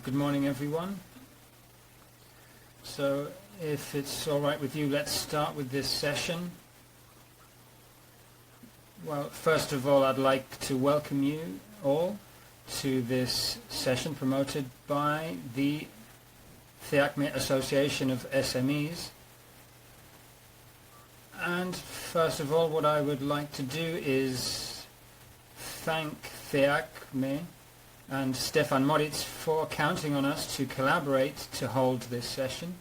Good morning, everyone. So, if it's all right with you, let's start with this session. Well, first of all, I'd like to welcome you all to this session promoted by the European Association of SMEs. And first of all, what I would like to do is thank CEA-PME and Stefan Moritz for counting on us to collaborate to hold this session.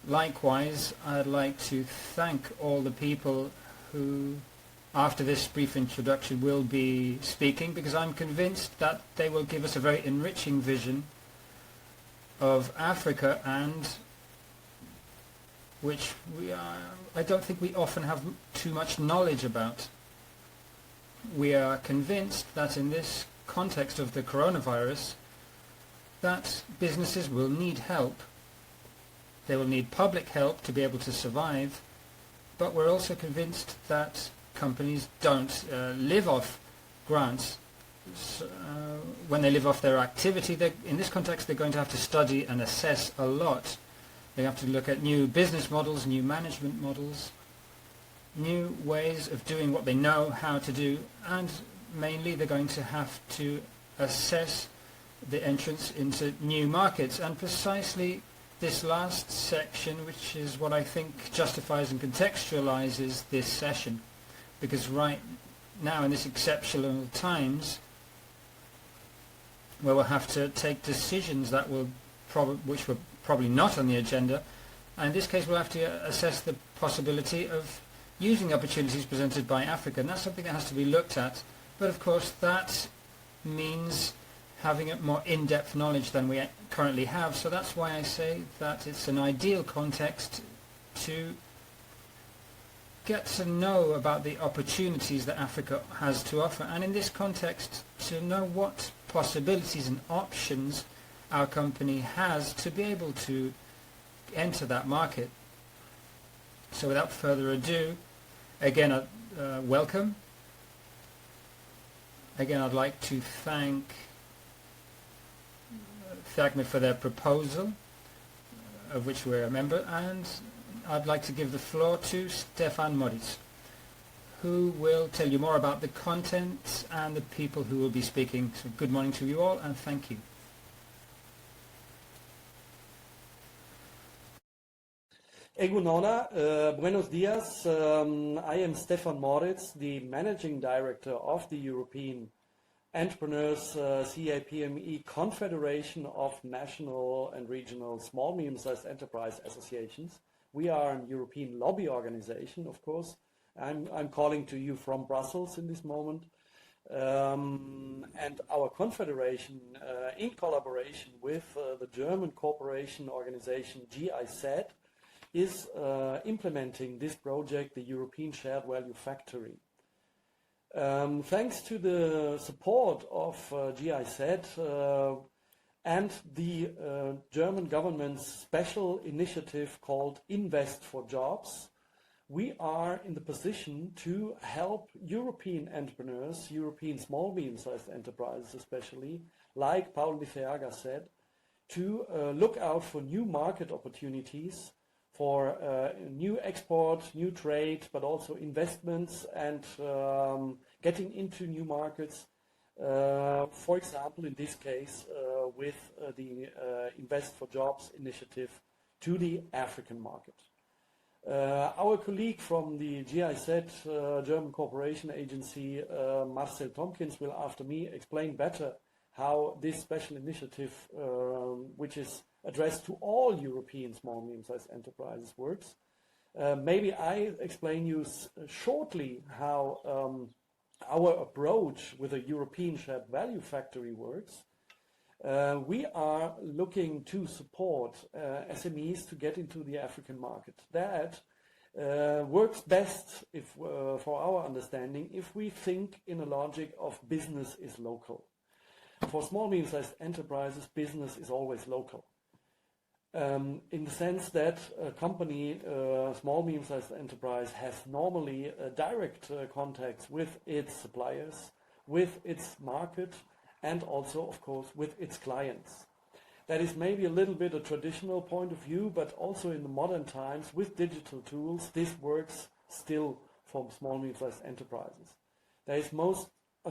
Likewise, I'd like to thank all the people who, after this brief introduction, will be speaking, because I'm convinced that they will give us a very enriching vision of Africa, and which I don't think we often have too much knowledge about. We are convinced that in this context of the coronavirus, that businesses will need help. They will need public help to be able to survive, but we're also convinced that companies don't live off grants. When they live off their activity, in this context they're going to have to study and assess a lot. They have to look at new business models, new management models, new ways of doing what they know how to do, and mainly they're going to have to assess the entrance into new markets. And precisely this last section, which is what I think justifies and contextualizes this session, because right now in this exceptional times where we'll have to take decisions that which were probably not on the agenda, and in this case we'll have to assess the possibility of using opportunities presented by Africa, and that's something that has to be looked at. But of course that means having a more in-depth knowledge than we currently have, so that's why I say that it's an ideal context to get to know about the opportunities that Africa has to offer, and in this context to know what possibilities and options our company has to be able to enter that market. So without further ado, again, welcome. Again, I'd like to thank CEA-PME for their proposal, of which we're a member, and I'd like to give the floor to Stefan Moritz, who will tell you more about the content and the people who will be speaking. So good morning to you all, and thank you. Buenos dias. I am Stefan Moritz, the Managing Director of the European Entrepreneurs CEA-PME Confederation of National and Regional Small Medium-Sized Enterprise Associations. We are a European lobby organization, of course. I'm calling to you from Brussels in this moment. And our confederation, in collaboration with the German corporation organization GIZ, is implementing this project, the European Shared Value Factory. Thanks to the support of GIZ and the German government's special initiative called Invest for Jobs, we are in the position to help European entrepreneurs, European small medium-sized enterprises especially, like Paul Liceaga said, to look out for new market opportunities, for new export, new trade, but also investments and getting into new markets. For example, in this case, with the Invest for Jobs initiative to the African market. Our colleague from the GIZ, German Cooperation Agency, Marcel Thomkins, will after me explain better how this special initiative, which is addressed to all European small and medium-sized enterprises, works. Maybe I explain you shortly how our approach with a European Shared Value Factory works. We are looking to support SMEs to get into the African market. That works best, if, for our understanding, if we think in a logic of business is local. For small medium-sized enterprises, business is always local. In the sense that a company, small medium-sized enterprise, has normally direct contacts with its suppliers, with its market, and also, of course, with its clients. That is maybe a little bit a traditional point of view, but also in the modern times with digital tools, this works still for small and medium-sized enterprises. There is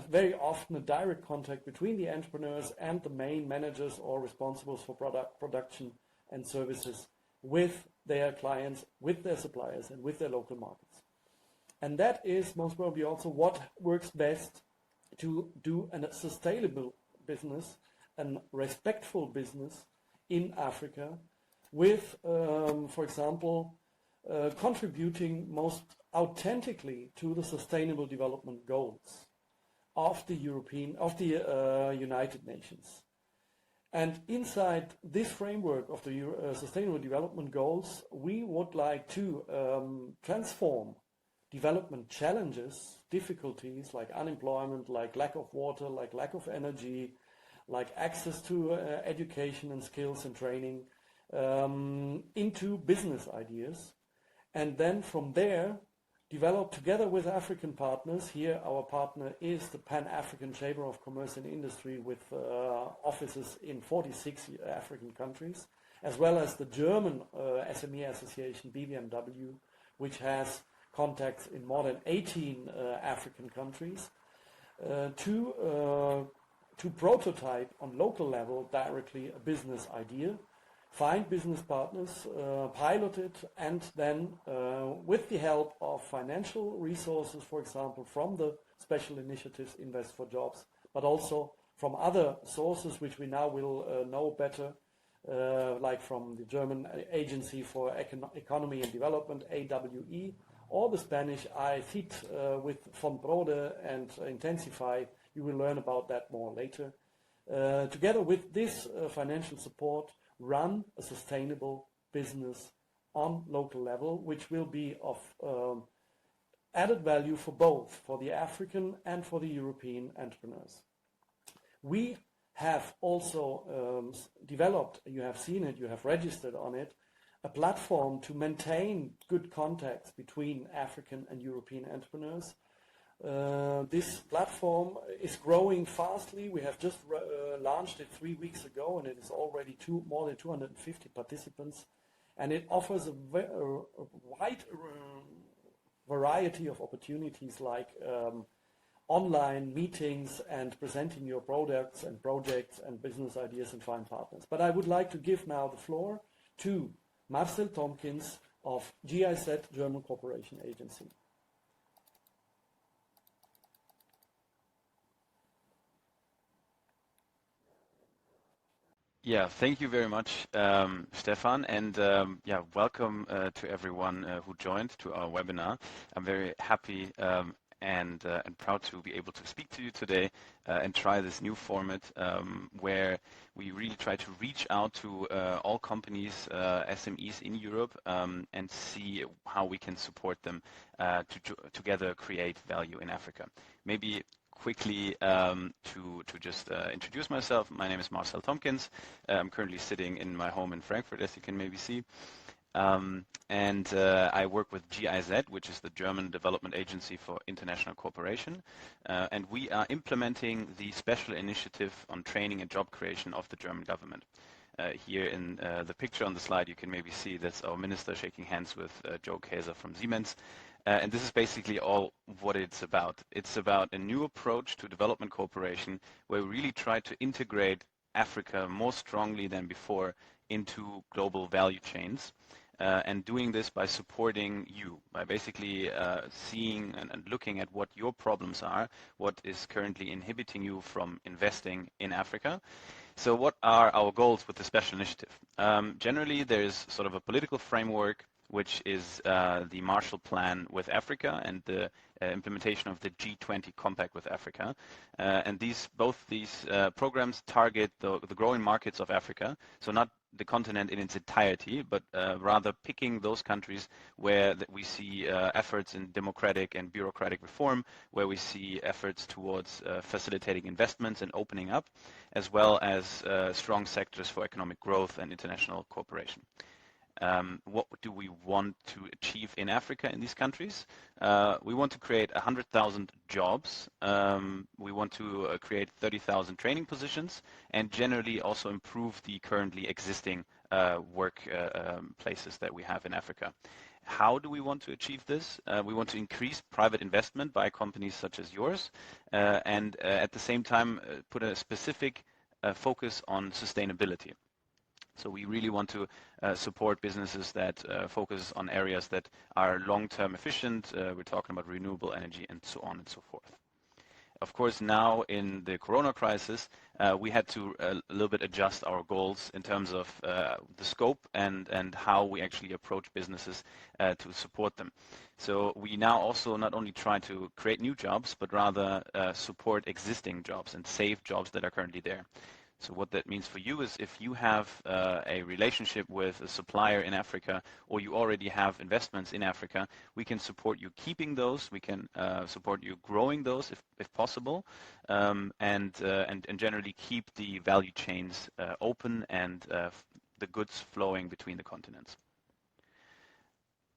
very often a direct contact between the entrepreneurs and the main managers or responsibles for production and services with their clients, with their suppliers, and with their local markets. And that is most probably also what works best to do a sustainable business and respectful business in Africa with, for example, contributing most authentically to the Sustainable Development Goals of the United Nations. And inside this framework of the Sustainable Development Goals, we would like to transform development challenges, difficulties like unemployment, like lack of water, like lack of energy, like access to education and skills and training, into business ideas. And then from there, develop together with African partners. Here our partner is the Pan-African Chamber of Commerce and Industry with offices in 46 African countries, as well as the German SME Association, BMW, which has contacts in more than 18 African countries, to prototype on local level directly a business idea, find business partners, pilot it, and then with the help of financial resources, for example, from the special initiatives Invest for Jobs, but also from other sources which we now will know better, like from the German Agency for Economy and Development, AWE, or the Spanish AECID with FONPRODE and Intensify. You will learn about that more later. Together with this financial support, run a sustainable business on local level, which will be of added value for both, for the African and for the European entrepreneurs. We have also developed, you have seen it, you have registered on it, a platform to maintain good contacts between African and European entrepreneurs. This platform is growing fastly. We have just launched it 3 weeks ago, and it is already more than 250 participants, and it offers a wide variety of opportunities like online meetings and presenting your products and projects and business ideas and find partners. But I would like to give now the floor to Marcel Thomkins of GIZ, German Cooperation Agency. Yeah, thank you very much, Stefan, and yeah, welcome to everyone who joined to our webinar. I'm very happy and proud to be able to speak to you today and try this new format where we really try to reach out to all companies, SMEs in Europe, and see how we can support them to together create value in Africa. Maybe quickly to just introduce myself. My name is Marcel Thomkins. I'm currently sitting in my home in Frankfurt, as you can maybe see. And I work with GIZ, which is the German Development Agency for International Cooperation. And we are implementing the special initiative on training and job creation of the German government. Here in the picture on the slide, you can maybe see that's our minister shaking hands with Joe Kaeser from Siemens. And this is basically all what it's about. It's about a new approach to development cooperation where we really try to integrate Africa more strongly than before into global value chains. And doing this by supporting you, by basically seeing and looking at what your problems are, what is currently inhibiting you from investing in Africa. So what are our goals with the special initiative? Generally, there's sort of a political framework, which is the Marshall Plan with Africa and the implementation of the G20 Compact with Africa. And both these programs target the growing markets of Africa, so not the continent in its entirety, but rather picking those countries where we see efforts in democratic and bureaucratic reform, where we see efforts towards facilitating investments and opening up, as well as strong sectors for economic growth and international cooperation. What do we want to achieve in Africa in these countries? We want to create 100,000 jobs. We want to create 30,000 training positions and generally also improve the currently existing work places that we have in Africa. How do we want to achieve this? We want to increase private investment by companies such as yours and at the same time put a specific focus on sustainability. So we really want to support businesses that focus on areas that are long-term efficient. We're talking about renewable energy and so on and so forth. Of course, now in the Corona crisis, we had to a little bit adjust our goals in terms of the scope and how we actually approach businesses to support them. So we now also not only try to create new jobs, but rather support existing jobs and save jobs that are currently there. So what that means for you is if you have a relationship with a supplier in Africa or you already have investments in Africa, we can support you keeping those, we can support you growing those if possible, and generally keep the value chains open and the goods flowing between the continents.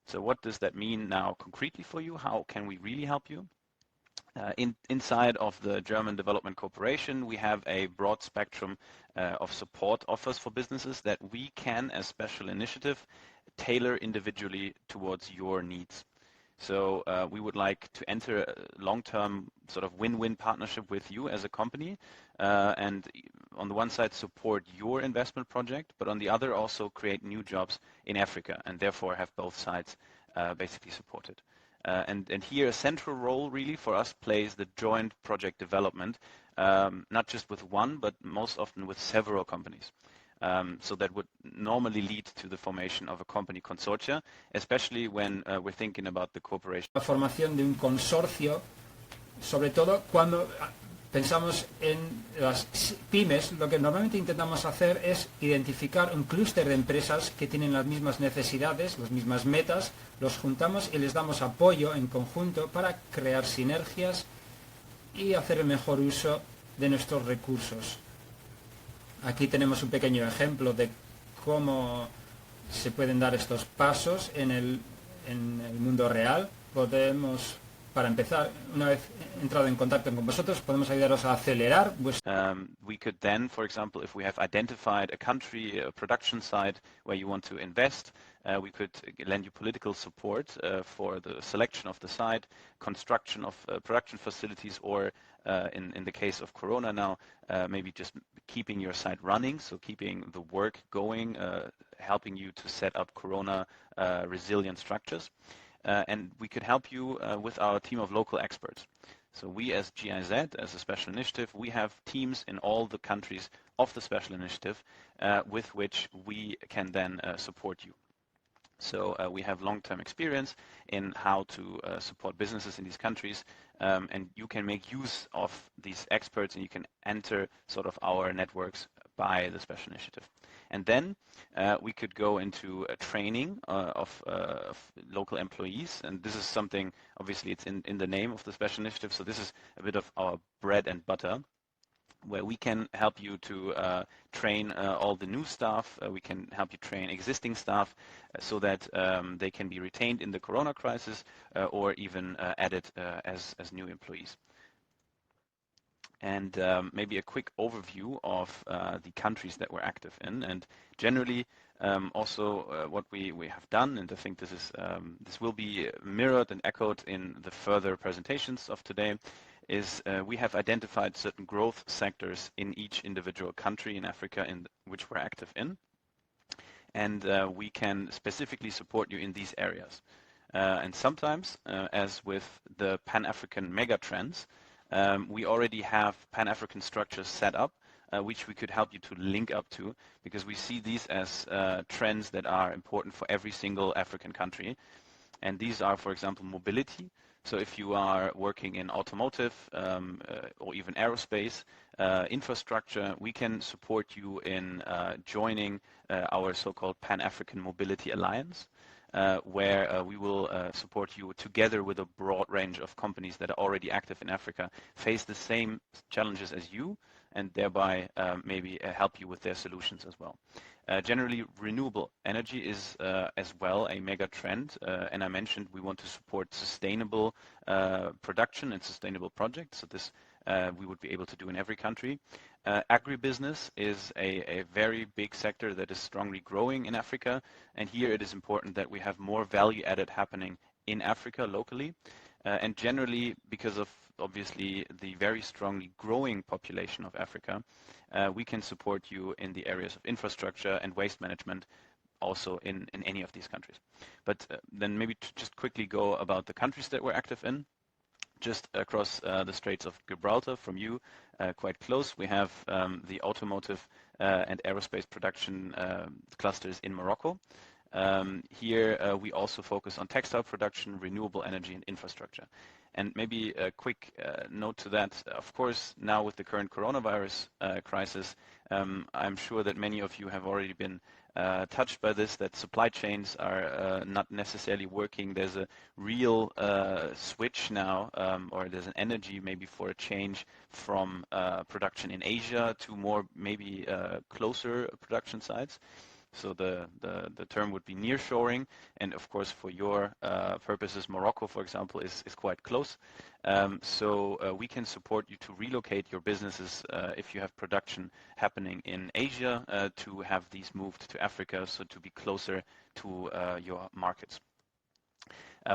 So what does that mean now concretely for you? How can we really help you? Inside of the German Development Corporation, we have a broad spectrum of support offers for businesses that we can, as special initiative, tailor individually towards your needs. So we would like to enter a long-term sort of win-win partnership with you as a company and on the one side support your investment project, but on the other also create new jobs in Africa and therefore have both sides basically supported. And here a central role really for us plays the joint project development, not just with one, but most often with several companies. So that would normally lead to the formation of a company consortia, especially when we're thinking about the cooperation. La formación de un consorcio, sobre todo cuando pensamos en las pymes, lo que normalmente intentamos hacer es identificar un clúster de empresas que tienen las mismas necesidades, las mismas metas, los juntamos y les damos apoyo en conjunto para crear sinergias y hacer el mejor uso de nuestros recursos. Aquí tenemos un pequeño ejemplo de cómo se pueden dar estos pasos en el mundo real. Podemos, para empezar, una vez entrado en contacto con vosotros, podemos ayudaros a acelerar vuestra... We could then, for example, if we have identified a country, a production site where you want to invest, we could lend you political support for the selection of the site, construction of production facilities, or in the case of Corona now, maybe just keeping your site running, so keeping the work going, helping you to set up Corona resilient structures. And we could help you with our team of local experts. So we as GIZ, as a special initiative, we have teams in all the countries of the special initiative with which we can then support you. So we have long-term experience in how to support businesses in these countries, and you can make use of these experts and you can enter sort of our networks by the special initiative. And then we could go into a training of local employees, and this is something, obviously it's in the name of the special initiative, so this is a bit of our bread and butter, where we can help you to train all the new staff, we can help you train existing staff so that they can be retained in the Corona crisis or even added as new employees. And maybe a quick overview of the countries that we're active in, and generally also what we have done, and I think this will be mirrored and echoed in the further presentations of today, is we have identified certain growth sectors in each individual country in Africa in which we're active in, and we can specifically support you in these areas. And sometimes, as with the Pan-African megatrends, we already have Pan-African structures set up, which we could help you to link up to, because we see these as trends that are important for every single African country. And these are, for example, mobility. So if you are working in automotive or even aerospace infrastructure, we can support you in joining our so-called Pan-African Mobility Alliance. where we will support you together with a broad range of companies that are already active in Africa, face the same challenges as you, and thereby maybe help you with their solutions as well. Generally, renewable energy is as well a mega trend, and I mentioned we want to support sustainable production and sustainable projects, so this we would be able to do in every country. Agribusiness is a very big sector that is strongly growing in Africa, and here it is important that we have more value added happening in Africa locally, and generally because of obviously the very strongly growing population of Africa, we can support you in the areas of infrastructure and waste management also in any of these countries. But then maybe to just quickly go about the countries that we're active in. Just across the Straits of Gibraltar from you, quite close, we have the automotive and aerospace production clusters in Morocco. Here we also focus on textile production, renewable energy and infrastructure. And maybe a quick note to that, of course, now with the current coronavirus crisis, I'm sure that many of you have already been touched by this, that supply chains are not necessarily working. There's a real switch now, or there's an energy maybe for a change from production in Asia to more maybe closer production sites. So the term would be nearshoring, and of course for your purposes, Morocco, for example, is quite close. So we can support you to relocate your businesses if you have production happening in Asia to have these moved to Africa, so to be closer to your markets.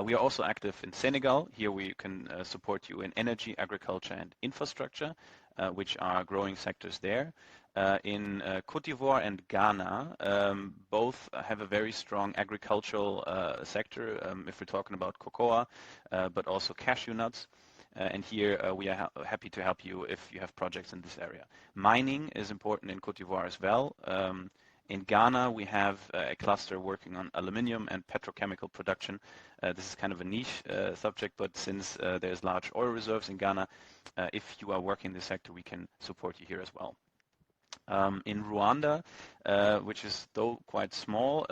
We are also active in Senegal. Here we can support you in energy, agriculture and infrastructure, which are growing sectors there. In Côte d'Ivoire and Ghana, both have a very strong agricultural sector, if we're talking about cocoa, but also cashew nuts. And here we are happy to help you if you have projects in this area. Mining is important in Côte d'Ivoire as well. In Ghana, we have a cluster working on aluminium and petrochemical production. This is kind of a niche subject, but since there's large oil reserves in Ghana, if you are working in this sector, we can support you here as well. In Rwanda, which is though quite small,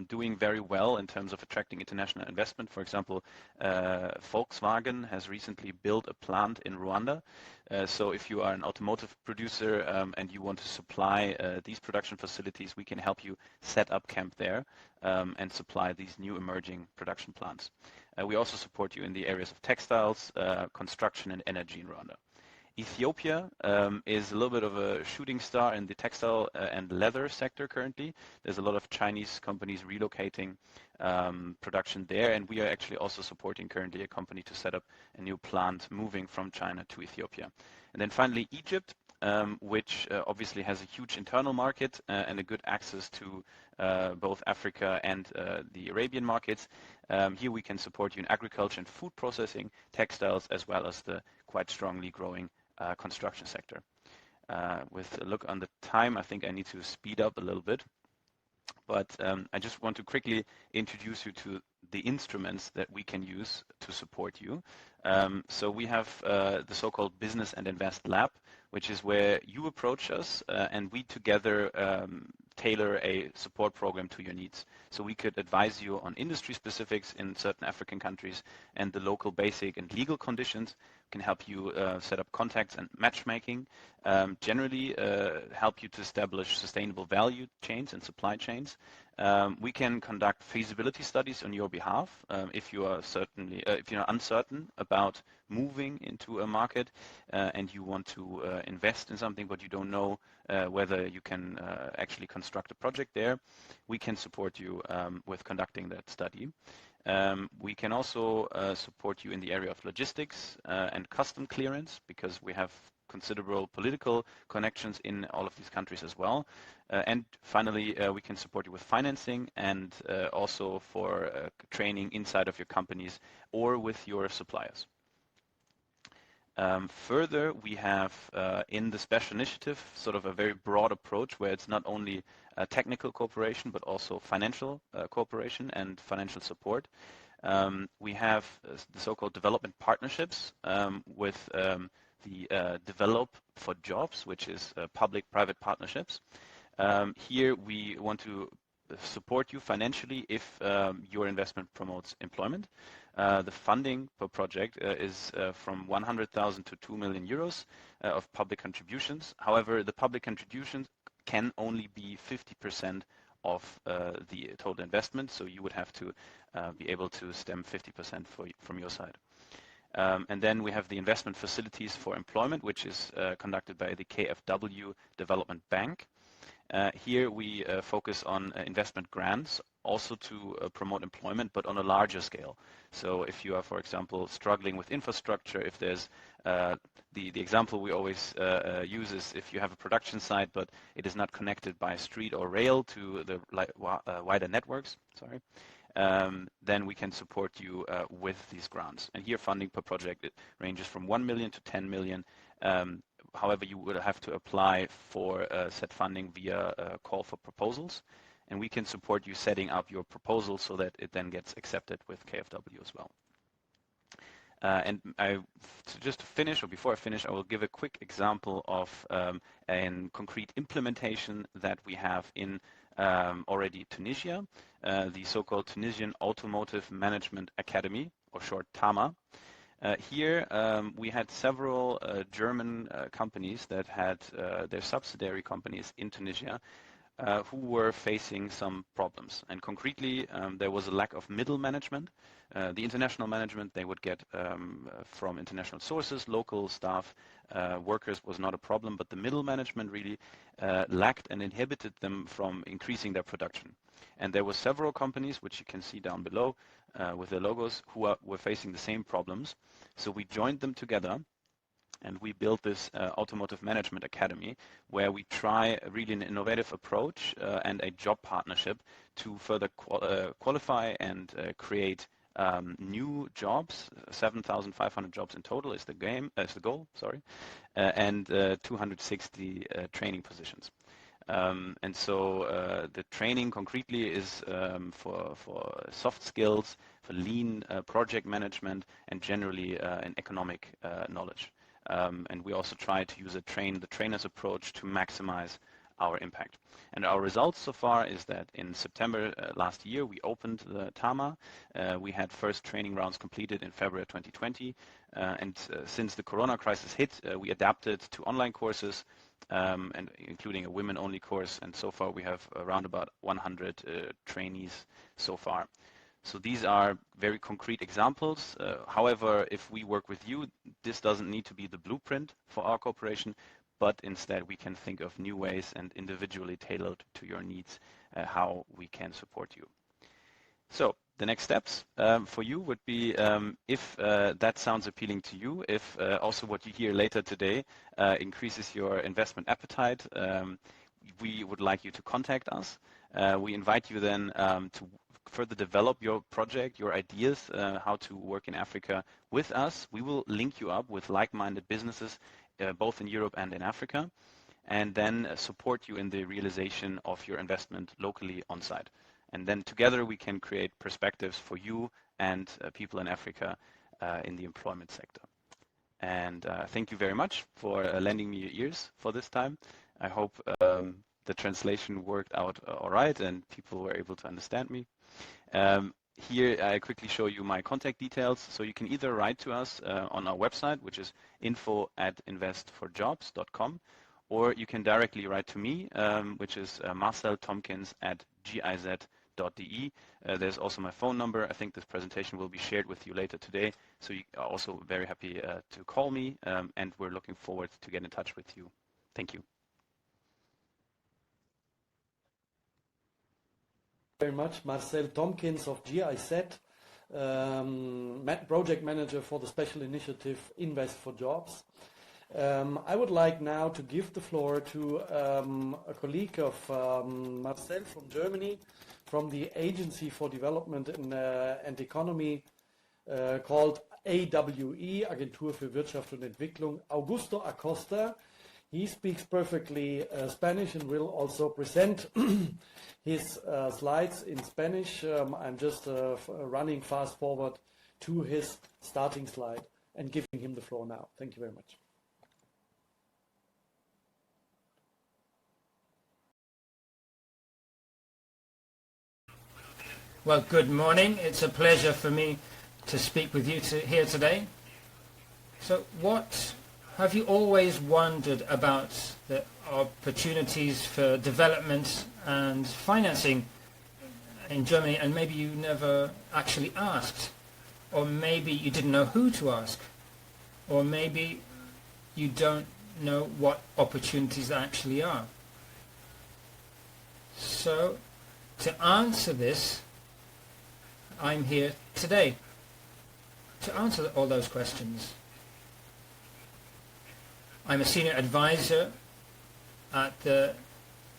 doing very well in terms of attracting international investment. For example, Volkswagen has recently built a plant in Rwanda. So if you are an automotive producer and you want to supply these production facilities, we can help you set up camp there and supply these new emerging production plants. We also support you in the areas of textiles, construction and energy in Rwanda. Ethiopia is a little bit of a shooting star in the textile and leather sector currently. There's a lot of Chinese companies relocating production there, and we are actually also supporting currently a company to set up a new plant moving from China to Ethiopia. And then finally Egypt, which obviously has a huge internal market and a good access to both Africa and the Arabian markets. Here we can support you in agriculture and food processing, textiles, as well as the quite strongly growing construction sector. With a look on the time, I think I need to speed up a little bit, but I just want to quickly introduce you to the instruments that we can use to support you. So we have the so-called Business and Invest Lab, which is where you approach us and we together tailor a support program to your needs. So we could advise you on industry specifics in certain African countries and the local basic and legal conditions, can help you set up contacts and matchmaking, generally help you to establish sustainable value chains and supply chains. We can conduct feasibility studies on your behalf if you are uncertain about moving into a market and you want to invest in something but you don't know whether you can actually construct a project there. We can support you with conducting that study. We can also support you in the area of logistics and custom clearance, because we have considerable political connections in all of these countries as well. And finally, we can support you with financing and also for training inside of your companies or with your suppliers. Further, we have in the special initiative sort of a very broad approach where it's not only technical cooperation but also financial cooperation and financial support. We have the so-called development partnerships with the Develop for Jobs, which is public-private partnerships. Here we want to support you financially if your investment promotes employment. The funding per project is from 100,000 to 2 million euros of public contributions. However, the public contributions can only be 50% of the total investment, so you would have to be able to stem 50% from your side. And then we have the investment facilities for employment, which is conducted by the KfW Development Bank. Here we focus on investment grants, also to promote employment, but on a larger scale. So if you are, for example, struggling with infrastructure, if there's the example we always use is if you have a production site, but it is not connected by street or rail to the wider networks, then we can support you with these grants. And here funding per project, it ranges from 1 million to 10 million. However, you will have to apply for said funding via a call for proposals, and we can support you setting up your proposal so that it then gets accepted with KfW as well. And just to finish, or before I finish, I will give a quick example of a concrete implementation that we have in already Tunisia, the so-called Tunisian Automotive Management Academy, or short TAMA. Here we had several German companies that had their subsidiary companies in Tunisia who were facing some problems. And concretely, there was a lack of middle management. The international management they would get from international sources, local staff, workers was not a problem, but the middle management really lacked and inhibited them from increasing their production. And there were several companies, which you can see down below with their logos, who were facing the same problems. So we joined them together and we built this Automotive Management Academy, where we try really an innovative approach and a job partnership to further qualify and create new jobs. 7,500 jobs in total is the goal, and 260 training positions. And so the training concretely is for soft skills, for lean project management, and generally an economic knowledge. And we also try to use the trainers approach to maximize our impact. And our results so far is that in September last year, we opened the TAMA. We had first training rounds completed in February 2020. And since the Corona crisis hit, we adapted to online courses, and including a women-only course. And so far, we have around about 100 trainees so far. So these are very concrete examples. However, if we work with you, this doesn't need to be the blueprint for our cooperation, but instead we can think of new ways and individually tailored to your needs how we can support you. So the next steps for you would be, if that sounds appealing to you, if also what you hear later today increases your investment appetite, we would like you to contact us. We invite you then to further develop your project, your ideas, how to work in Africa with us. We will link you up with like-minded businesses, both in Europe and in Africa, and then support you in the realization of your investment locally on site. And then together we can create perspectives for you and people in Africa in the employment sector. And thank you very much for lending me your ears for this time. I hope the translation worked out all right and people were able to understand me. Here I quickly show you my contact details. So you can either write to us on our website, which is info@investforjobs.com, or you can directly write to me, which is Marcel Thomkins @giz.de. There's also my phone number. I think this presentation will be shared with you later today. So you are also very happy to call me, and we're looking forward to get in touch with you. Thank you. Very much, Marcel Thomkins of GIZ, project manager for the special initiative Invest for Jobs. I would like now to give the floor to a colleague of Marcel from Germany, from the Agency for Development and Economy, called AWE, Agentur für Wirtschaft und Entwicklung, Augusto Acosta. He speaks perfectly Spanish and will also present his slides in Spanish. I'm just running fast forward to his starting slide and giving him the floor now. Thank you very much. Well, good morning. It's a pleasure for me to speak with you here today. So what have you always wondered about the opportunities for development and financing in Germany, and maybe you never actually asked, or maybe you didn't know who to ask, or maybe you don't know what opportunities actually are? So to answer this, I'm here today to answer all those questions. I'm a senior advisor at the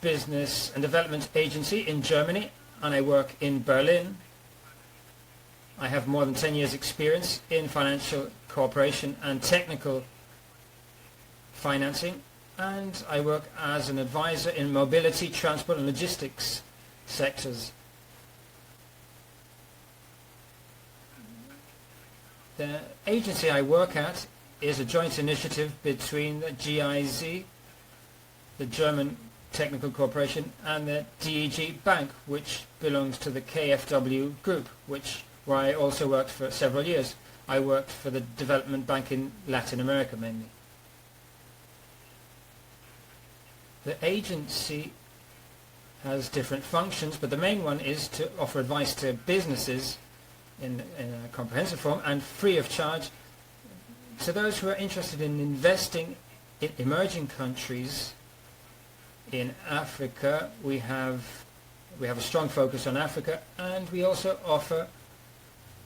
Business and Development Agency in Germany, and I work in Berlin. I have more than 10 years experience in financial cooperation and technical financing, and I work as an advisor in mobility, transport and logistics sectors. The agency I work at is a joint initiative between the GIZ, the German Technical Corporation, and the DEG Bank, which belongs to the KfW group, where I also worked for several years. I worked for the Development Bank in Latin America mainly. The agency has different functions, but the main one is to offer advice to businesses in a comprehensive form and free of charge to those who are interested in investing in emerging countries. In Africa, we have a strong focus on Africa, and we also offer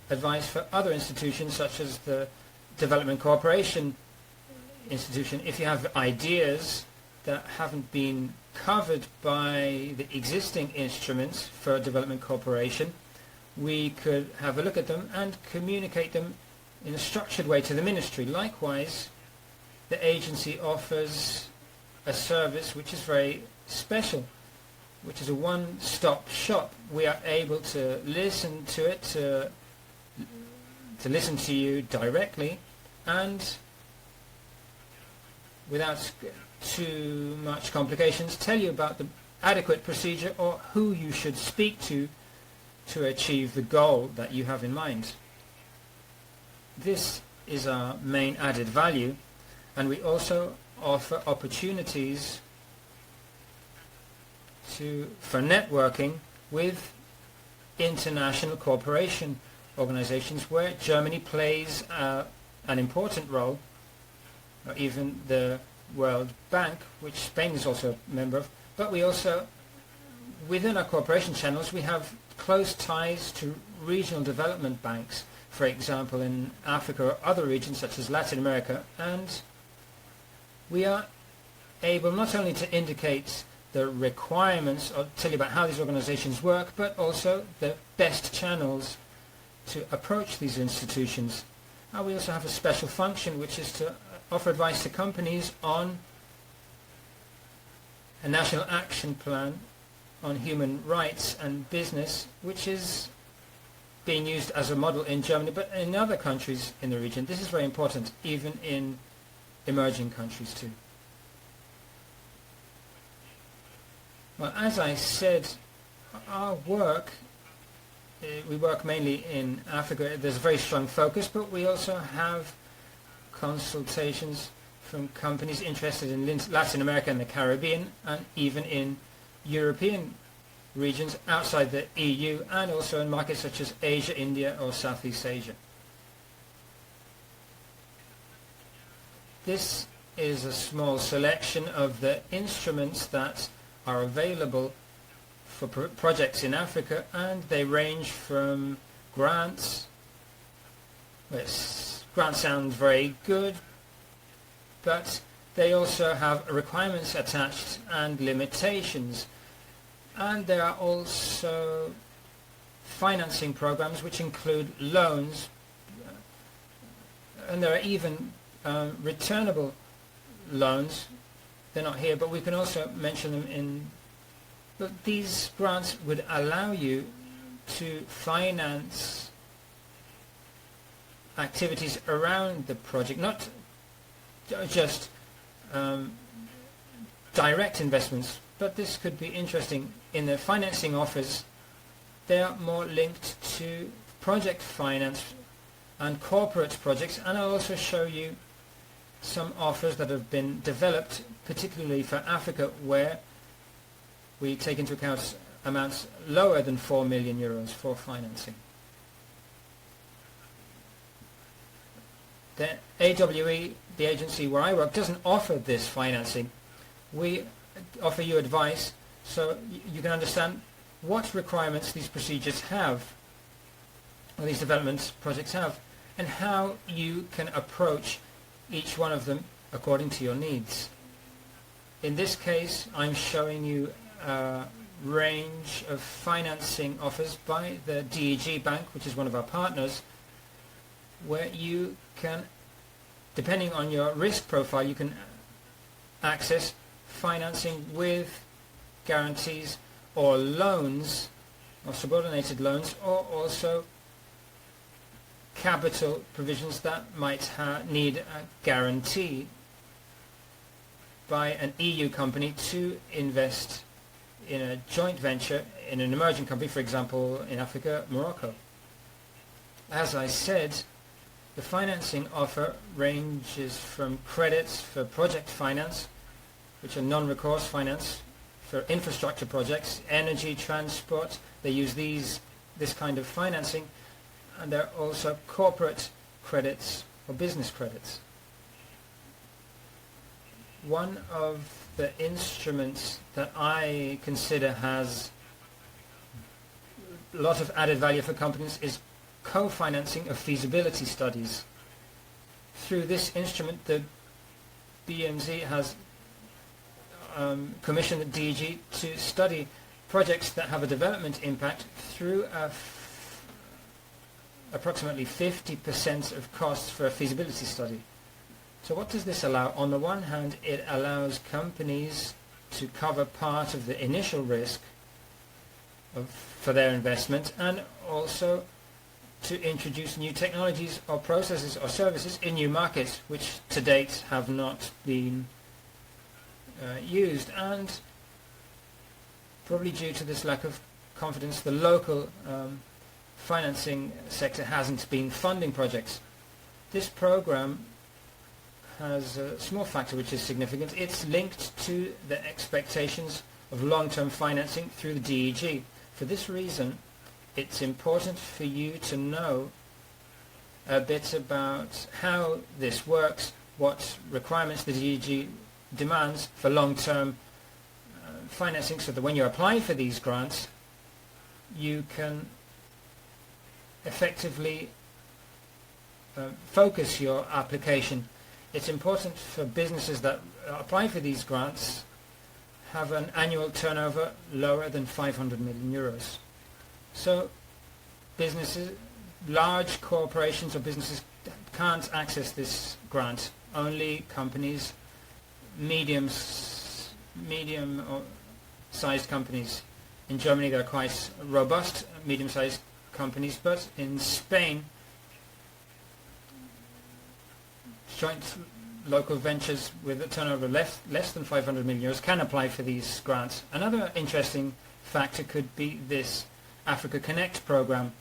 advice for other institutions such as the Development Cooperation Institution. If you have ideas that haven't been covered by the existing instruments for development cooperation, we could have a look at them and communicate them in a structured way to the ministry. Likewise, the agency offers a service which is very special, which is a one-stop shop. We are able to listen to it, to listen to you directly, and without too much complications, tell you about the adequate procedure or who you should speak to achieve the goal that you have in mind. This is our main added value, and we also offer opportunities for networking with international cooperation organizations where Germany plays an important role, or even the World Bank, which Spain is also a member of. But we also, within our cooperation channels, we have close ties to regional development banks, for example in Africa or other regions such as Latin America, and we are able not only to indicate the requirements or tell you about how these organizations work, but also the best channels to approach these institutions. And we also have a special function, which is to offer advice to companies on a national action plan on human rights and business, which is being used as a model in Germany, but in other countries in the region. This is very important, even in emerging countries too. Well, as I said, our work, we work mainly in Africa. There's a very strong focus, but we also have consultations from companies interested in Latin America and the Caribbean, and even in European regions outside the EU, and also in markets such as Asia, India or Southeast Asia. This is a small selection of the instruments that are available for projects in Africa, and they range from grants. Grants sound very good, but they also have requirements attached and limitations. And there are also financing programs which include loans, and there are even returnable loans. They're not here, but we can also mention them in. But these grants would allow you to finance activities around the project, not just direct investments, but this could be interesting. In the financing offers, they are more linked to project finance and corporate projects, and I'll also show you some offers that have been developed particularly for Africa, where we take into account amounts lower than 4 million euros for financing. The AWE, the agency where I work, doesn't offer this financing. We offer you advice so you can understand what requirements these procedures have, or these development projects have, and how you can approach each one of them according to your needs. In this case, I'm showing you a range of financing offers by the DEG Bank, which is one of our partners, where you can, depending on your risk profile, you can access financing with guarantees or loans, or subordinated loans, or also capital provisions that might need a guarantee by an EU company to invest in a joint venture in an emerging company, for example, in Africa, Morocco. As I said, the financing offer ranges from credits for project finance, which are non-recourse finance for infrastructure projects, energy, transport. They use this kind of financing, and there are also corporate credits or business credits. One of the instruments that I consider has a lot of added value for companies is co-financing of feasibility studies. Through this instrument, the BMZ has commissioned the DEG to study projects that have a development impact through approximately 50% of costs for a feasibility study. So what does this allow? On the one hand, it allows companies to cover part of the initial risk for their investment, and also to introduce new technologies or processes or services in new markets which to date have not been used. And probably due to this lack of confidence, the local financing sector hasn't been funding projects. This program has a small factor which is significant. It's linked to the expectations of long-term financing through the DEG. For this reason, it's important for you to know a bit about how this works, what requirements the DEG demands for long-term financing, so that when you apply for these grants, you can effectively focus your application. It's important for businesses that apply for these grants have an annual turnover lower than 500 million euros. So businesses, large corporations or businesses can't access this grant. Only companies, medium or sized companies. In Germany they're quite robust, medium-sized companies, but in Spain, joint local ventures with a turnover less than 500 million euros can apply for these grants. Another interesting factor could be this Africa Connect program.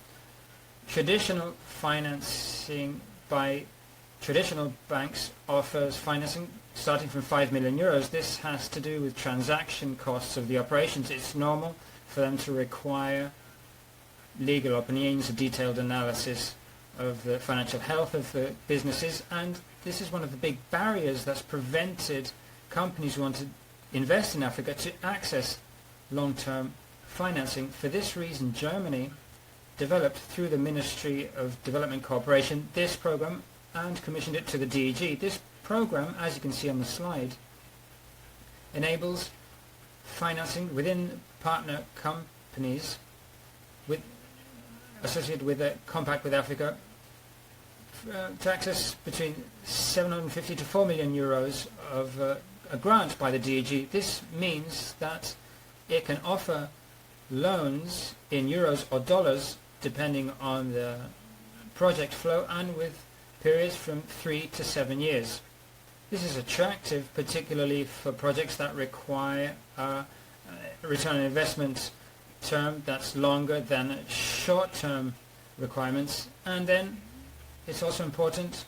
Traditional financing by traditional banks offers financing starting from 5 million euros. This has to do with transaction costs of the operations. It's normal for them to require legal opinions, a detailed analysis of the financial health of the businesses, and this is one of the big barriers that's prevented companies who want to invest in Africa to access long-term financing. For this reason, Germany developed through the Ministry of Development Cooperation this program and commissioned it to the DEG. This program, as you can see on the slide, enables financing within partner companies associated with a compact with Africa to access between 750 to 4 million euros of a grant by the DEG. This means that it can offer loans in euros or dollars depending on the project flow, and with periods from 3 to 7 years. This is attractive particularly for projects that require return on investment term that's longer than short-term requirements. And then it's also important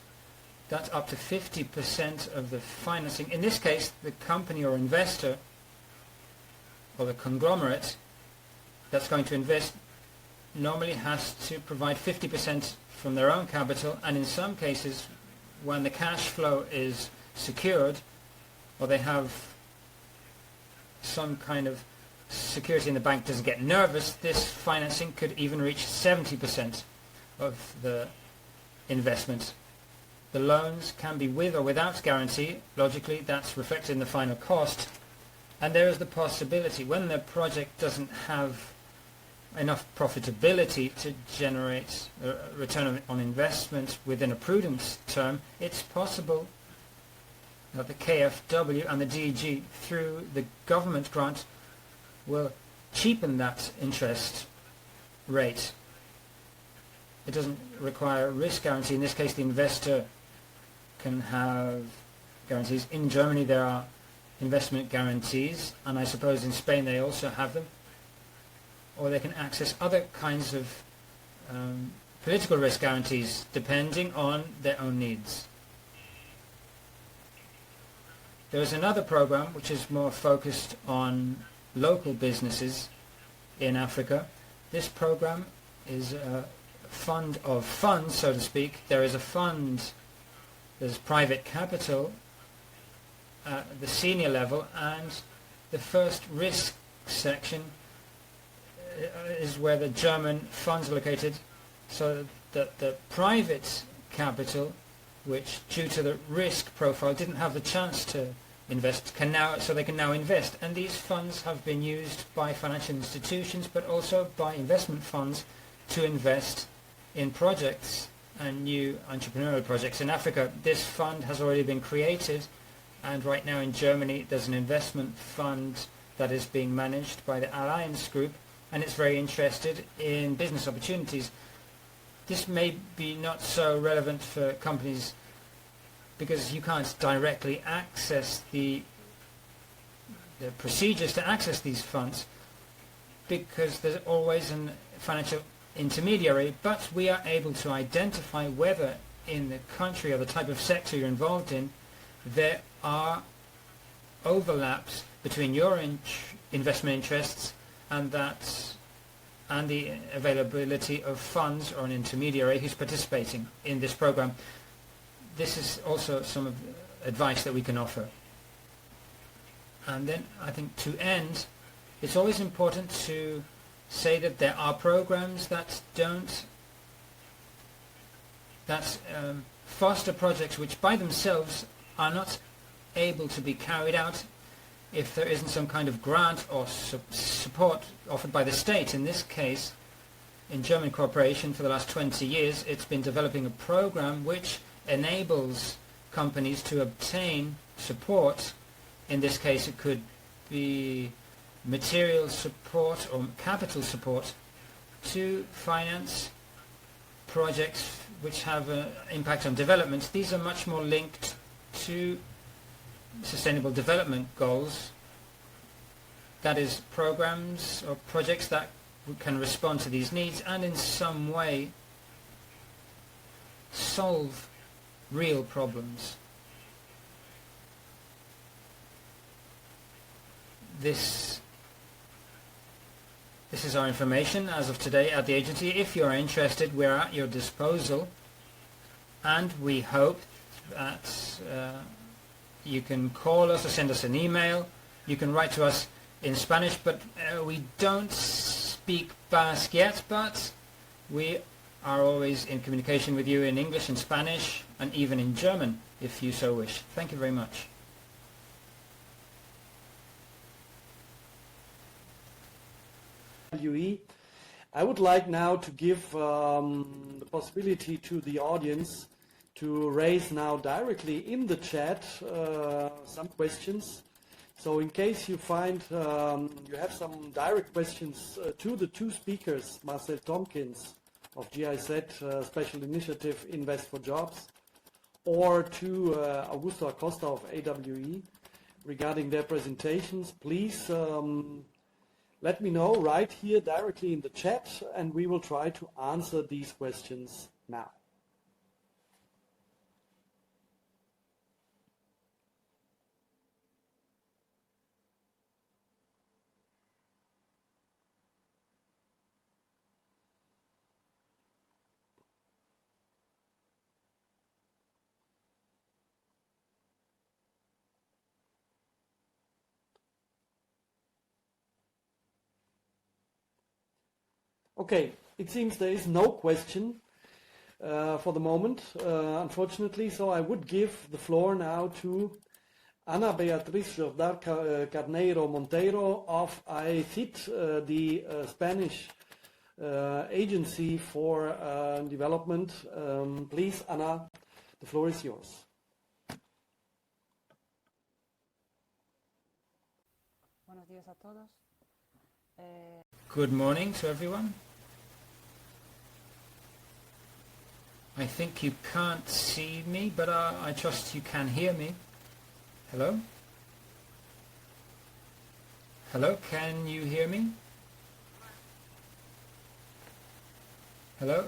that up to 50% of the financing, in this case the company or investor or the conglomerate that's going to invest, normally has to provide 50% from their own capital, and in some cases when the cash flow is secured or they have some kind of security in the bank doesn't get nervous, this financing could even reach 70% of the investment. The loans can be with or without guarantee. Logically, that's reflected in the final cost. And there is the possibility, when the project doesn't have enough profitability to generate a return on investment within a prudent term, it's possible that the KfW and the DEG, through the government grant, will cheapen that interest rate. It doesn't require a risk guarantee. In this case, the investor can have guarantees. In Germany, there are investment guarantees, and I suppose in Spain they also have them. Or they can access other kinds of political risk guarantees, depending on their own needs. There is another program which is more focused on local businesses in Africa. This program is a fund of funds, so to speak. There is a fund, there's private capital at the senior level, and the first risk section is where the German funds are located, so that the private capital, which due to the risk profile didn't have the chance to invest, they can now invest. And these funds have been used by financial institutions, but also by investment funds to invest in projects and new entrepreneurial projects in Africa. This fund has already been created, and right now in Germany there's an investment fund that is being managed by the Alliance Group, and it's very interested in business opportunities. This may be not so relevant for companies because you can't directly access the procedures to access these funds, because there's always a financial intermediary, but we are able to identify whether in the country or the type of sector you're involved in there are overlaps between your investment interests and the availability of funds or an intermediary who's participating in this program. This is also some of the advice that we can offer. And then I think to end, it's always important to say that there are programs that foster projects which by themselves are not able to be carried out if there isn't some kind of grant or support offered by the state. In this case, in German cooperation for the last 20 years, it's been developing a program which enables companies to obtain support. In this case, it could be material support or capital support to finance projects which have an impact on development. These are much more linked to sustainable development goals, that is programs or projects that can respond to these needs and in some way solve real problems. This is our information as of today at the agency. If you're interested, we're at your disposal, and we hope that you can call us or send us an email. You can write to us in Spanish, but we don't speak Basque yet, but we are always in communication with you in English and Spanish and even in German if you so wish. Thank you very much. I would like now to give the possibility to the audience to raise now directly in the chat some questions. So in case you find you have some direct questions to the two speakers, Marcel Thomkins of GIZ Special Initiative Invest for Jobs, or to Augusto Acosta of AWE regarding their presentations, please let me know right here directly in the chat, and we will try to answer these questions now. Okay, it seems there is no question for the moment, unfortunately, so I would give the floor now to Ana Beatriz Jordao Carneiro-Monteiro of AECID, the Spanish agency for development. Please, Ana, the floor is yours. Buenos días a todos. Good morning to everyone. I think you can't see me, but I trust you can hear me. Hello? Hello, can you hear me? Hello?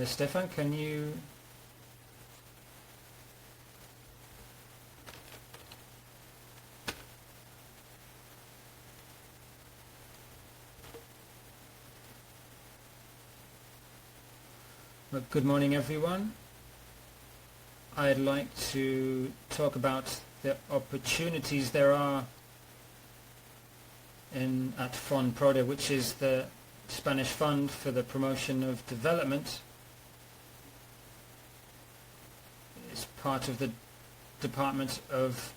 Stefan, can you... Well, good morning, everyone. I'd like to talk about the opportunities there are at FONPRODE, which is the Spanish Fund for the Promotion of Development. It's part of the Department of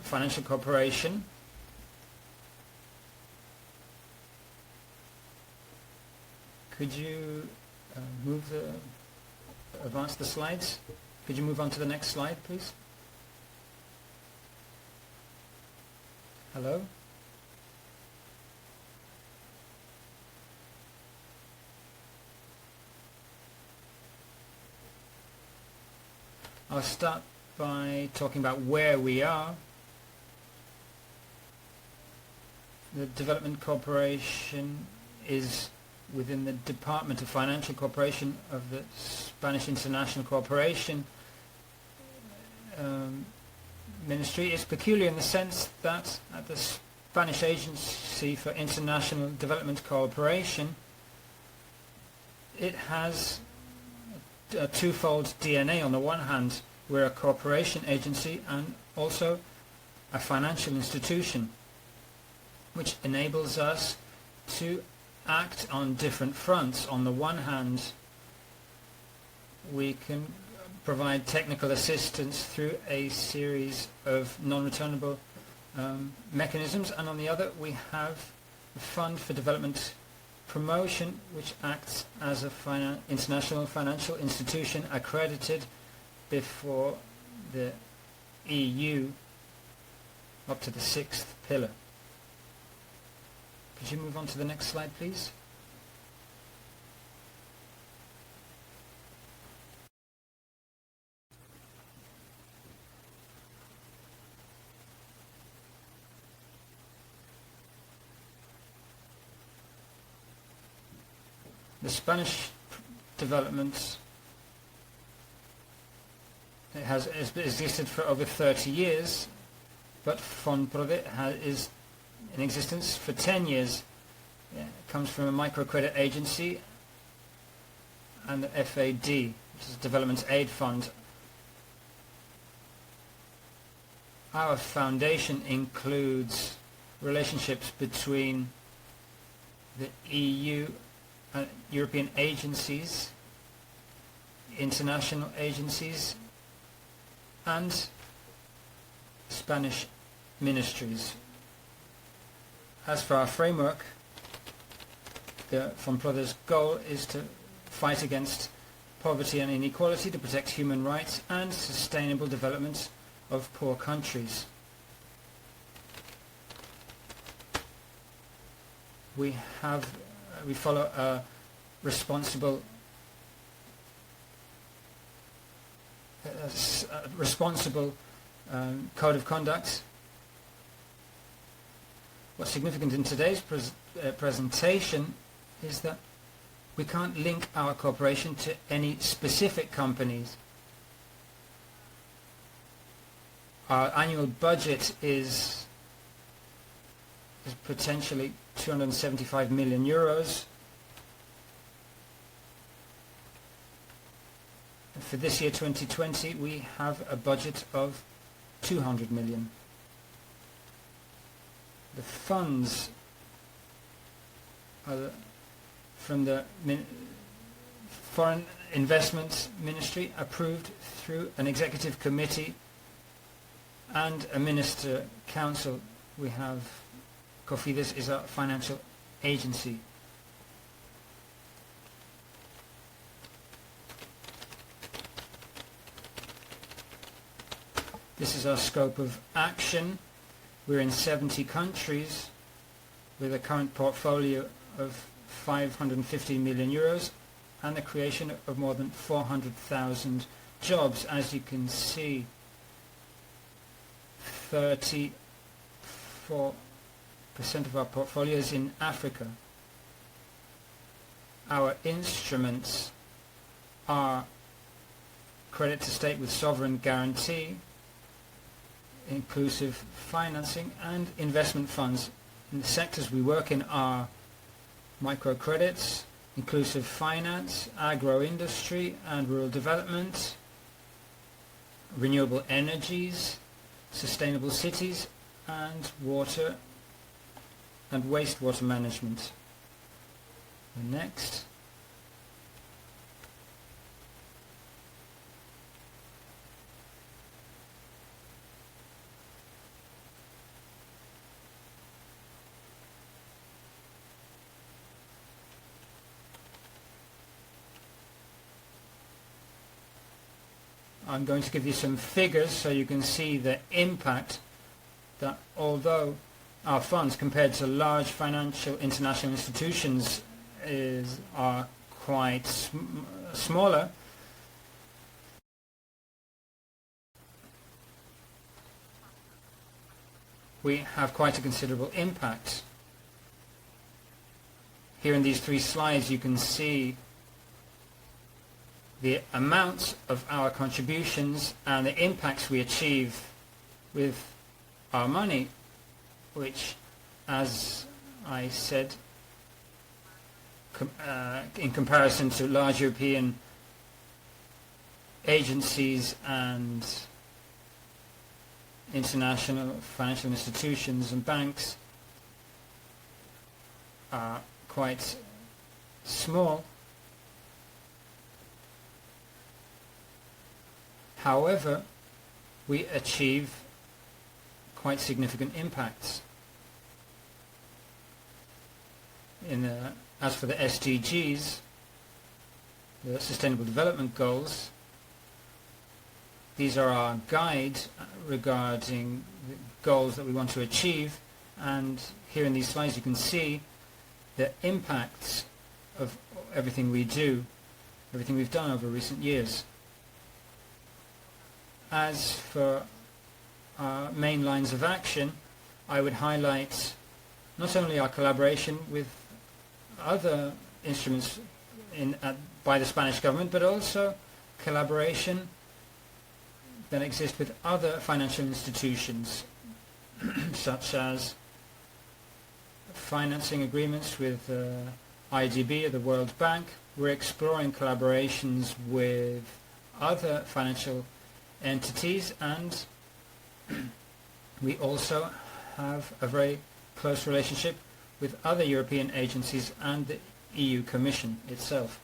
Financial Cooperation. Could you advance the slides? Could you move on to the next slide, please? Hello? I'll start by talking about where we are. The Development Corporation is within the Department of Financial Cooperation of the Spanish International Cooperation Ministry. It's peculiar in the sense that at the Spanish Agency for International Development Cooperation, it has a twofold DNA. On the one hand, we're a cooperation agency and also a financial institution, which enables us to act on different fronts. On the one hand, we can provide technical assistance through a series of non-returnable mechanisms, and on the other we have the Fund for Development Promotion, which acts as a international financial institution accredited before the EU up to the 6th pillar. Could you move on to the next slide, please? The Spanish development has existed for over 30 years, but FONPRODE is in existence for 10 years. It comes from a microcredit agency and the FAD, which is Development Aid Fund. Our foundation includes relationships between the EU and European agencies, international agencies, and Spanish ministries. As for our framework, the FONPRODE's goal is to fight against poverty and inequality, to protect human rights and sustainable development of poor countries. We follow a responsible code of conduct. what's significant in today's presentation is that we can't link our cooperation to any specific companies. Our annual budget is potentially 275 million euros. For this year 2020 we have a budget of 200 million. The funds are from the Foreign Investment Ministry, approved through an executive committee and a minister council. We have COFIDES is our financial agency. This is our scope of action. We're in 70 countries with a current portfolio of 550 million euros and the creation of more than 400,000 jobs. As you can see, 34% of our portfolio is in Africa. Our instruments are credit to state with sovereign guarantee, inclusive financing, and investment funds. And the sectors we work in are microcredits, inclusive finance, agro-industry and rural development, renewable energies, sustainable cities, and water and wastewater management. The next. I'm going to give you some figures so you can see the impact that although our funds compared to large financial international institutions are quite smaller, we have quite a considerable impact. Here in these 3 slides you can see the amounts of our contributions and the impacts we achieve with our money, which, as I said, in comparison to large European agencies and international financial institutions and banks, are quite small. However, we achieve quite significant impacts. As for the SDGs, the Sustainable Development Goals, these are our guide regarding the goals that we want to achieve, and here in these slides you can see the impacts of everything we do, everything we've done over recent years. As for our main lines of action, I would highlight not only our collaboration with other instruments by the Spanish government, but also collaboration that exists with other financial institutions, such as financing agreements with IDB or the World Bank. We're exploring collaborations with other financial entities, and we also have a very close relationship with other European agencies and the EU Commission itself.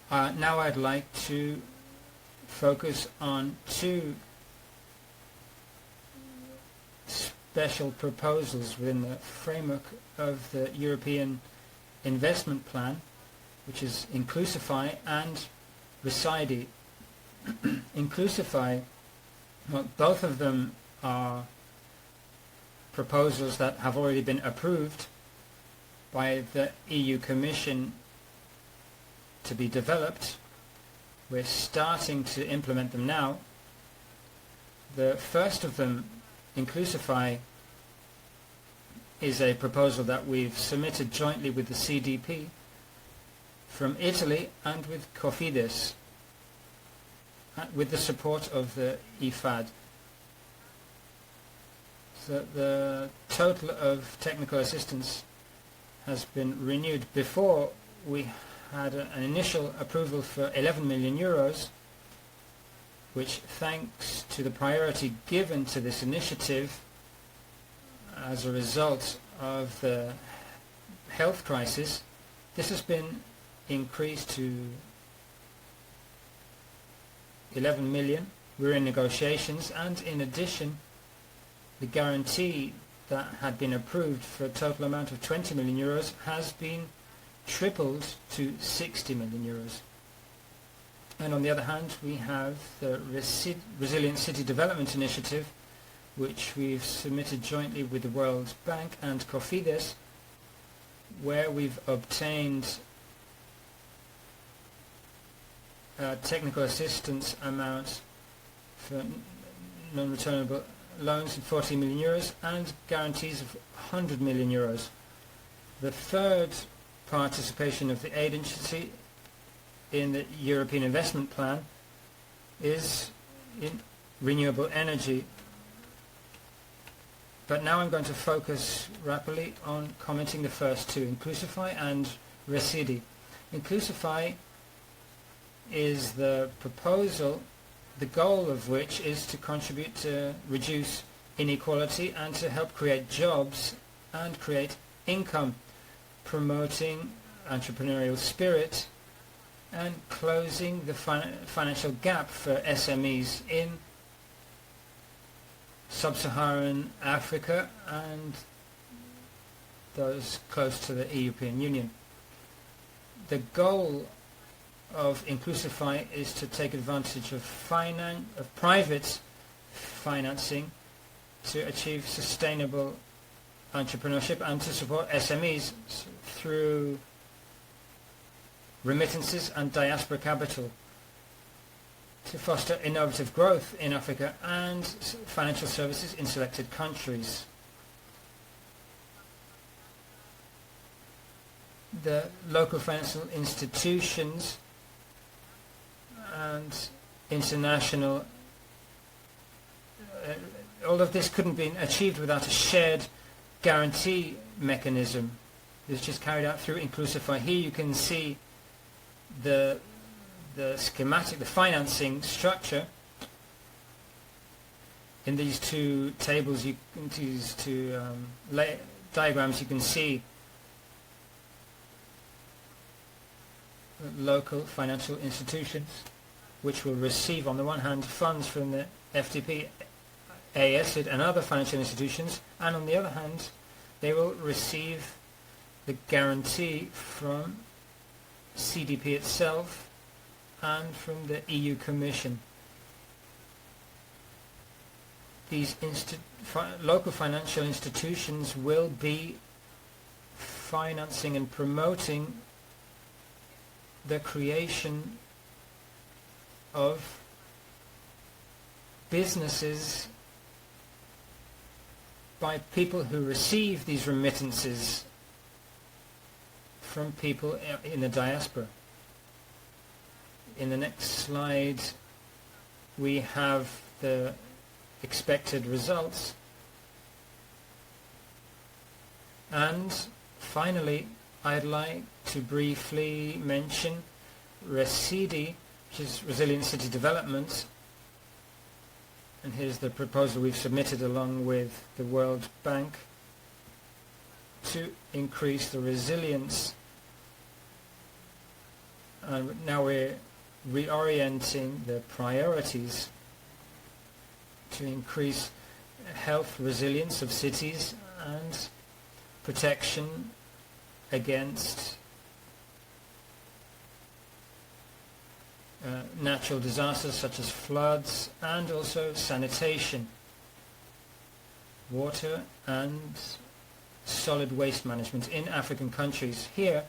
Now I'd like to focus on 2 special proposals within the framework of the European Investment Plan, which is Inclusify and Reside. Inclusify, well, both of them are proposals that have already been approved by the EU Commission to be developed. We're starting to implement them now. The first of them, Inclusify, is a proposal that we've submitted jointly with the CDP from Italy and with Cofidis, with the support of the IFAD. So the total of technical assistance has been renewed. Before, we had an initial approval for 11 million euros, which, thanks to the priority given to this initiative as a result of the health crisis, this has been increased to 11 million. We're in negotiations, and in addition, the guarantee that had been approved for a total amount of 20 million euros has been tripled to 60 million euros. And on the other hand, we have the Resilient City Development Initiative, which we've submitted jointly with the World Bank and Cofidis, where we've obtained a technical assistance amount for non-returnable loans of 40 million euros and guarantees of 100 million euros. The third participation of the aid agency in the European Investment Plan is in renewable energy. But now I'm going to focus rapidly on commenting the first two, Inclusify and Residi. Inclusify is the proposal, the goal of which is to contribute to reduce inequality and to help create jobs and create income, promoting entrepreneurial spirit and closing the financial gap for SMEs in sub-Saharan Africa and those close to the European Union. The goal of Inclusify is to take advantage of private financing to achieve sustainable entrepreneurship and to support SMEs through remittances and diaspora capital, to foster innovative growth in Africa and financial services in selected countries. The local financial institutions and international, all of this couldn't be achieved without a shared guarantee mechanism. This is carried out through Inclusify. Here you can see the schematic, the financing structure. In these two tables, these two diagrams, you can see local financial institutions which will receive, on the one hand, funds from the FDP, AECID and other financial institutions, and on the other hand, they will receive the guarantee from CDP itself and from the EU Commission. These local financial institutions will be financing and promoting the creation of businesses by people who receive these remittances from people in the diaspora. In the next slide, we have the expected results. And finally, I'd like to briefly mention Residi, which is Resilient City Development. And here's the proposal we've submitted along with the World Bank to increase the resilience. And now we're reorienting the priorities to increase health resilience of cities and protection against natural disasters such as floods, and also sanitation, water and solid waste management in African countries. Here,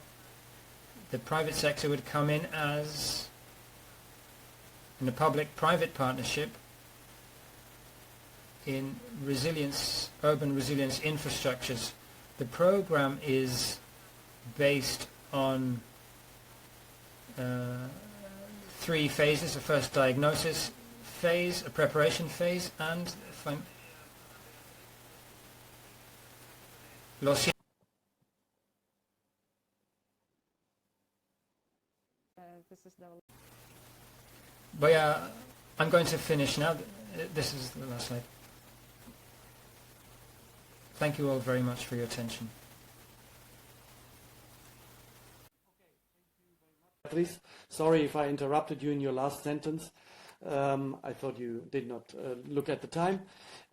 the private sector would come in as in a public-private partnership in resilience, urban resilience infrastructures. The program is based on 3 phases: a first diagnosis phase, a preparation phase, and This is the But yeah, I'm going to finish now. This is the last slide. Thank you all very much for your attention. Beatriz, sorry if I interrupted you in your last sentence. I thought you did not look at the time.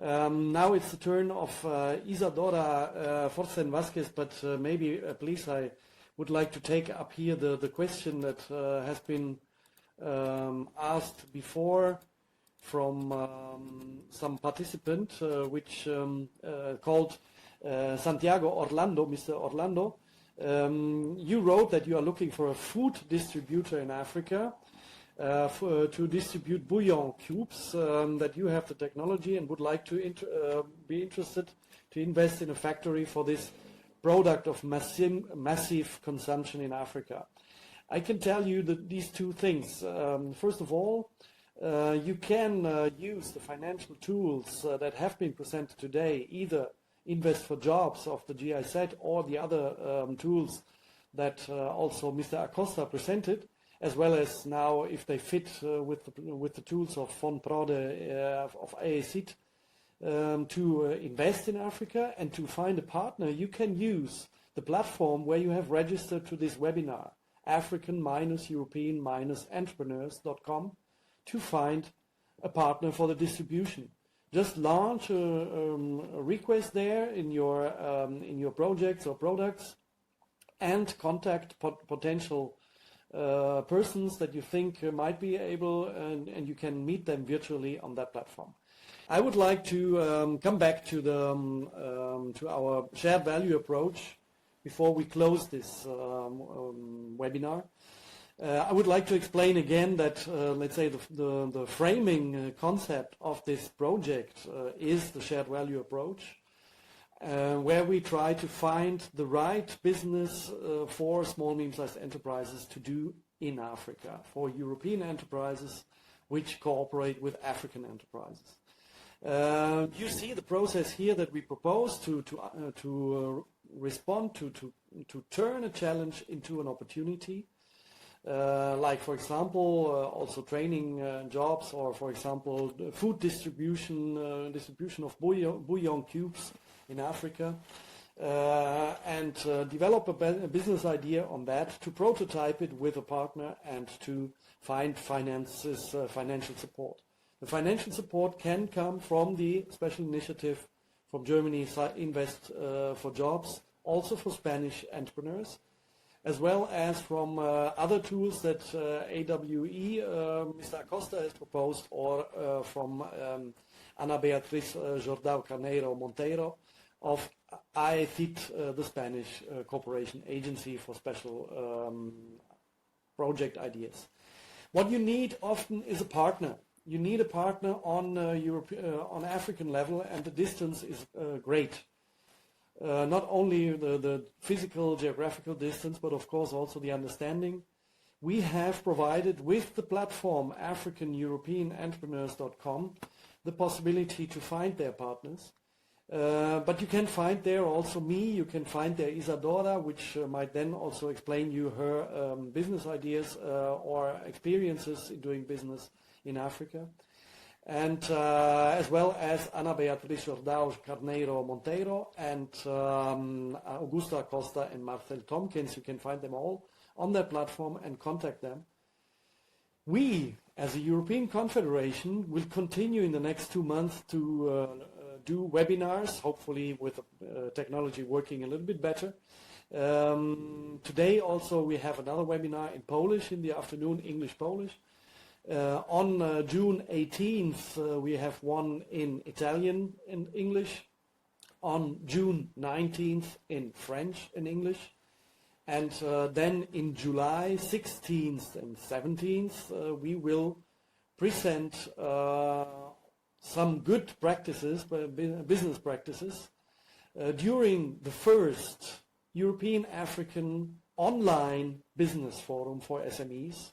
Now it's the turn of Isadora Forcén Vázquez, but maybe please I would like to take up here the question that has been asked before from some participant, which called Santiago Orlando, Mr. Orlando. You wrote that you are looking for a food distributor in Africa to distribute bouillon cubes, that you have the technology and would like to be interested to invest in a factory for this product of massive consumption in Africa. I can tell you that these 2 things. First of all, you can use the financial tools that have been presented today, either Invest for Jobs of the GIZ or the other tools that also Mr. Acosta presented, as well as now if they fit with the tools of FONPRODE of AECID, to invest in Africa and to find a partner. You can use the platform where you have registered to this webinar, African-European-Entrepreneurs.com, to find a partner for the distribution. Just launch a request there in your projects or products and contact potential persons that you think might be able, and you can meet them virtually on that platform. I would like to come back to to our shared value approach before we close this webinar. I would like to explain again that, let's say, the framing concept of this project is the shared value approach, where we try to find the right business for small, medium-sized enterprises to do in Africa, for European enterprises which cooperate with African enterprises. You see the process here that we propose to respond to turn a challenge into an opportunity. Like, for example, also training jobs, or for example, food distribution, distribution of bouillon cubes in Africa, and develop a business idea on that, to prototype it with a partner and to find financial support. The financial support can come from the special initiative from Germany, Invest for Jobs, also for Spanish entrepreneurs, as well as from other tools that AWE, Mr. Acosta has proposed, or from Ana Beatriz Jordao Carneiro-Monteiro of AECID, the Spanish cooperation agency for special project ideas. What you need often is a partner. You need a partner on on African level, and the distance is great. Not only the physical, geographical distance, but of course also the understanding. We have provided with the platform African-European-Entrepreneurs.com the possibility to find their partners. But you can find there also me, you can find there Isadora, which might then also explain you her business ideas or experiences in doing business in Africa. And as well as Ana Beatriz Jordao Carneiro-Monteiro and Augusta Acosta and Marcel Thomkins. You can find them all on their platform and contact them. We, as a European Confederation, will continue in the next 2 months to do webinars, hopefully with technology working a little bit better. Today also we have another webinar in Polish in the afternoon, English-Polish. On June 18th, we have one in Italian and English. On June 19th in French and English. And then in July 16th and 17th, we will present some good practices, business practices, during the first European African online business forum for SMEs,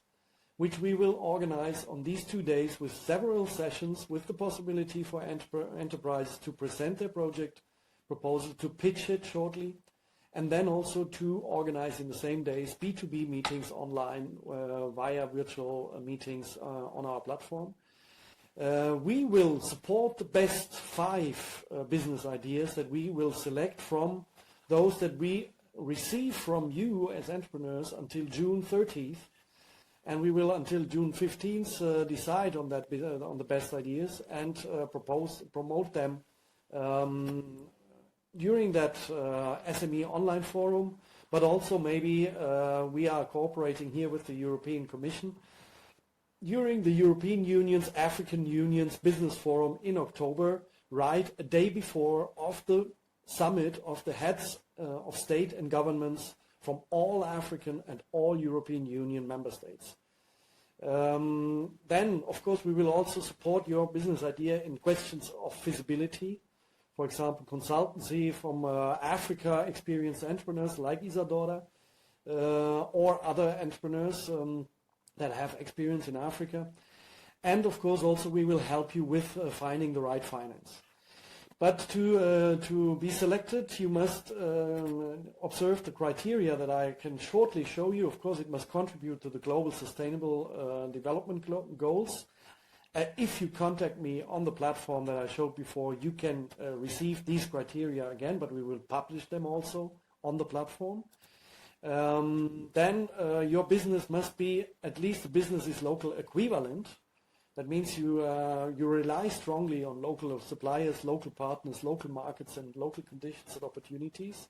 which we will organize on these 2 days with several sessions with the possibility for enterprises to present their project proposal, to pitch it shortly, and then also to organize in the same days B2B meetings online via virtual meetings on our platform. We will support the best 5 business ideas that we will select from those that we receive from you as entrepreneurs until June 30th, and we will until June 15th decide on that on the best ideas and promote them during that SME online forum, but also maybe we are cooperating here with the European Commission during the European Union's African Union's Business Forum in October, right a day before of the summit of the heads of state and governments from all African and all European Union member states. Then, of course, we will also support your business idea in questions of feasibility. For example, consultancy from Africa experienced entrepreneurs like Isadora or other entrepreneurs that have experience in Africa. And of course also we will help you with finding the right finance. But to be selected, you must observe the criteria that I can shortly show you. Of course, it must contribute to the global sustainable development goals. If you contact me on the platform that I showed before, you can receive these criteria again, but we will publish them also on the platform. Then your business must be at least the business is local equivalent. That means you rely strongly on local suppliers, local partners, local markets, and local conditions and opportunities.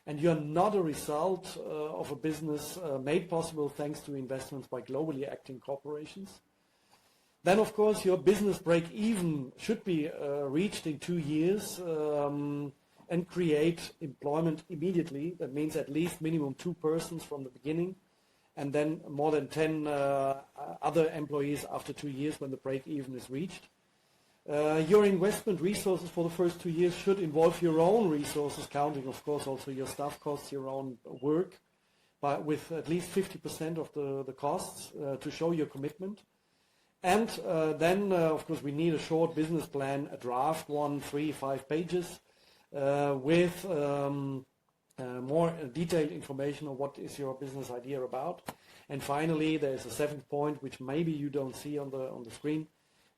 And you are not a result of a business made possible thanks to investments by globally acting corporations. Then, of course, your business break-even should be reached in 2 years and create employment immediately. That means at least minimum 2 persons from the beginning, and then more than 10 other employees after 2 years when the break-even is reached. Your investment resources for the first 2 years should involve your own resources, counting, of course, also your staff costs, your own work, but with at least 50% of the costs to show your commitment. And then, of course, we need a short business plan, a draft one, 3-5 pages, with more detailed information on what is your business idea about. And finally, there's a 7th point, which maybe you don't see on the screen,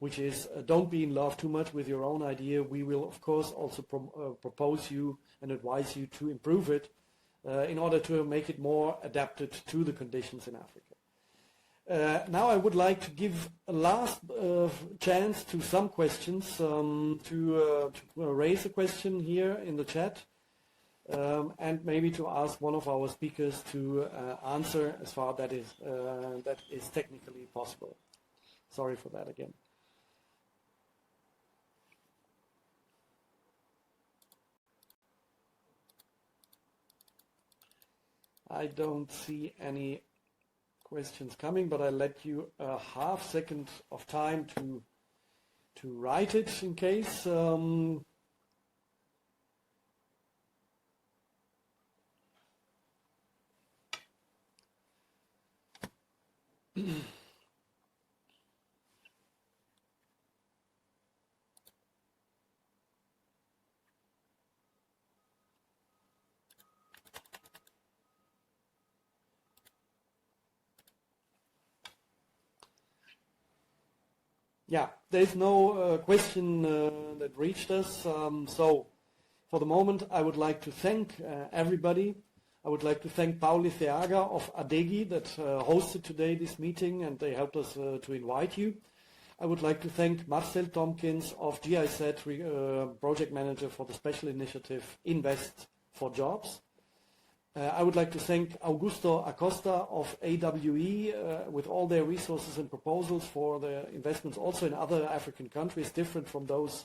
which is don't be in love too much with your own idea. We will, of course, also propose you and advise you to improve it in order to make it more adapted to the conditions in Africa. Now I would like to give a last chance to some questions, to raise a question here in the chat, and maybe to ask one of our speakers to answer as far that is technically possible. Sorry for that again. I don't see any questions coming, but I'll let you a half second of time to write it in case. Yeah, there's no question that reached us. So for the moment, I would like to thank everybody. I would like to thank Paul Liceaga of ADEGI that hosted today this meeting, and they helped us to invite you. I would like to thank Marcel Thomkins of GIZ, project manager for the special initiative Invest for Jobs. I would like to thank Augusto Acosta of AWE with all their resources and proposals for the investments also in other African countries, different from those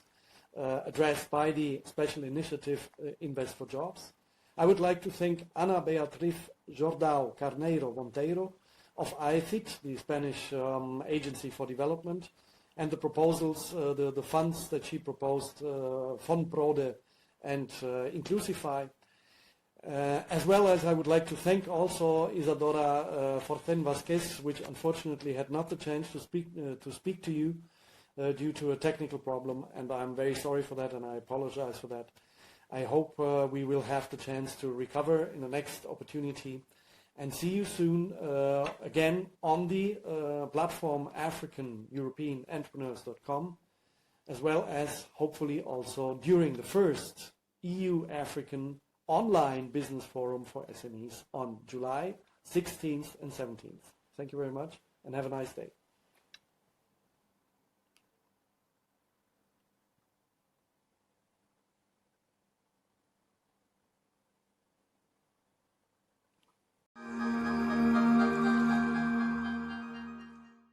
addressed by the special initiative Invest for Jobs. I would like to thank Ana Beatriz Jordao Carneiro-Monteiro of AECID, the Spanish Agency for Development, and the proposals, the funds that she proposed, FONPRODE and Inclusify. As well as I would like to thank also Isadora Forcén Vázquez, which unfortunately had not the chance to speak to you due to a technical problem, and I'm very sorry for that and I apologize for that. I hope we will have the chance to recover in the next opportunity, and see you soon again on the platform AfricanEuropeanEntrepreneurs.com, as well as hopefully also during the first EU-African online business forum for SMEs on July 16th and 17th. Thank you very much and have a nice day.